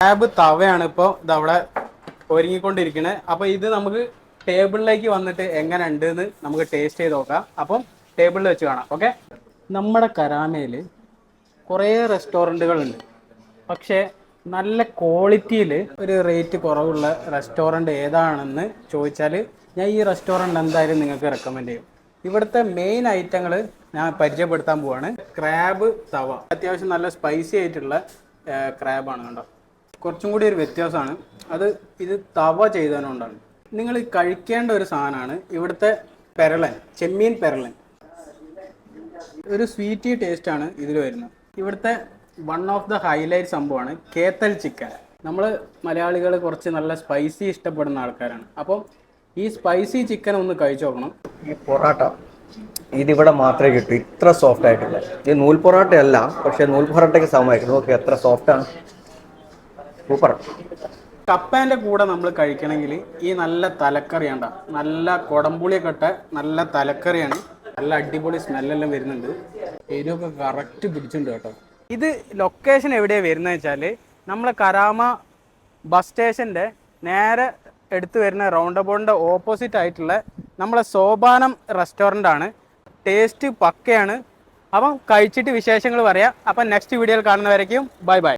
Crab തവയാണ് ഇപ്പോൾ ഇതവിടെ ഒരുങ്ങിക്കൊണ്ടിരിക്കുന്നത്. അപ്പോൾ ഇത് നമുക്ക് ടേബിളിലേക്ക് വന്നിട്ട് എങ്ങനെ ഉണ്ട് എന്ന് നമുക്ക് ടേസ്റ്റ് ചെയ്ത് നോക്കാം. അപ്പം ടേബിളിൽ വെച്ച് കാണാം. ഓക്കെ. നമ്മുടെ കരാമയിൽ കുറേ റെസ്റ്റോറൻറ്റുകളുണ്ട്. പക്ഷേ നല്ല ക്വാളിറ്റിയിൽ ഒരു റേറ്റ് കുറവുള്ള റെസ്റ്റോറൻറ്റ് ഏതാണെന്ന് ചോദിച്ചാൽ ഞാൻ ഈ റെസ്റ്റോറൻറ്റ് എന്തായാലും നിങ്ങൾക്ക് റെക്കമെൻഡ് ചെയ്യും. ഇവിടുത്തെ മെയിൻ ഐറ്റങ്ങൾ ഞാൻ പരിചയപ്പെടുത്താൻ പോവാണ്. ക്രാബ് തവ അത്യാവശ്യം നല്ല സ്പൈസി ആയിട്ടുള്ള ക്രാബാണ്. കണ്ടോ, കുറച്ചും കൂടി ഒരു വ്യത്യാസമാണ്. ഇത് തവ ചെയ്തതുകൊണ്ടാണ്. നിങ്ങൾ കഴിക്കേണ്ട ഒരു സാധനമാണ് ഇവിടുത്തെ പെരളൻ, ചെമ്മീൻ പെരളൻ. ഒരു സ്വീറ്റി ടേസ്റ്റാണ് ഇതിൽ വരുന്നത്. ഇവിടുത്തെ വൺ ഓഫ് ദ ഹൈലൈറ്റ് സംഭവമാണ് കേത്തൽ ചിക്കൻ. നമ്മൾ മലയാളികൾ കുറച്ച് നല്ല സ്പൈസി ഇഷ്ടപ്പെടുന്ന ആൾക്കാരാണ്. അപ്പം ഈ സ്പൈസി ചിക്കൻ ഒന്ന് കഴിച്ചു നോക്കണം. ഈ പൊറോട്ട ഇതിവിടെ മാത്രമേ കിട്ടൂ, ഇത്ര സോഫ്റ്റ് ആയിട്ടില്ല. ഇത് നൂൽ പൊറോട്ടയല്ല, പക്ഷെ നൂൽ പൊറോട്ടയ്ക്ക് സമയമായിരിക്കും. നോക്കി എത്ര സോഫ്റ്റാണ്, സൂപ്പർ. കപ്പേൻ്റെ കൂടെ നമ്മൾ കഴിക്കണമെങ്കിൽ ഈ നല്ല തലക്കറിയാണ്ട, നല്ല കുടംപുളിയൊക്കെ ഇട്ട നല്ല തലക്കറിയാണ്. നല്ല അടിപൊളി സ്മെല്ലെല്ലാം വരുന്നുണ്ട്. എരിവൊക്കെ കറക്റ്റ് പിടിച്ചിട്ടുണ്ട് കേട്ടോ. ഇത് ലൊക്കേഷൻ എവിടെയാണ് വരുന്നത് വെച്ചാൽ നമ്മളെ കരാമ ബസ് സ്റ്റേഷൻ്റെ നേരെ എടുത്തു വരുന്ന റൗണ്ട് അബൌട്ടിൻ്റെ ഓപ്പോസിറ്റ് ആയിട്ടുള്ള നമ്മളെ സോപാനം റെസ്റ്റോറൻ്റ് ആണ്. ടേസ്റ്റ് പക്കയാണ്. അപ്പം കഴിച്ചിട്ട് വിശേഷങ്ങൾ പറയാം. അപ്പം നെക്സ്റ്റ് വീഡിയോയിൽ കാണുന്നവരേക്കും ബൈ ബൈ.